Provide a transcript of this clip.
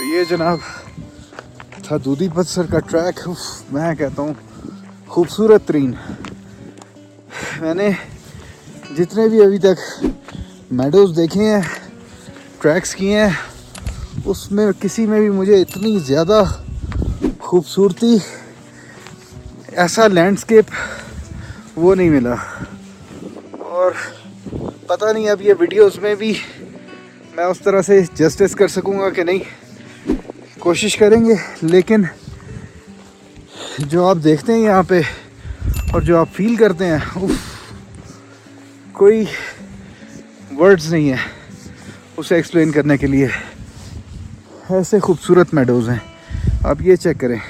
ये जनाब था दोदीपत्सर का ट्रैक। मैं कहता हूँ खूबसूरत तरीन। मैंने जितने भी अभी तक मेडोज़ देखे हैं, ट्रैक्स किए हैं, उसमें किसी में भी मुझे इतनी ज़्यादा खूबसूरती, ऐसा लैंडस्केप वो नहीं मिला। और पता नहीं अब ये वीडियोस में भी मैं उस तरह से जस्टिस कर सकूँगा कि नहीं, कोशिश करेंगे। लेकिन जो आप देखते हैं यहाँ पे और जो आप फील करते हैं, उफ, कोई वर्ड्स नहीं है उसे एक्सप्लेन करने के लिए। ऐसे खूबसूरत मेडोज़ हैं, आप ये चेक करें।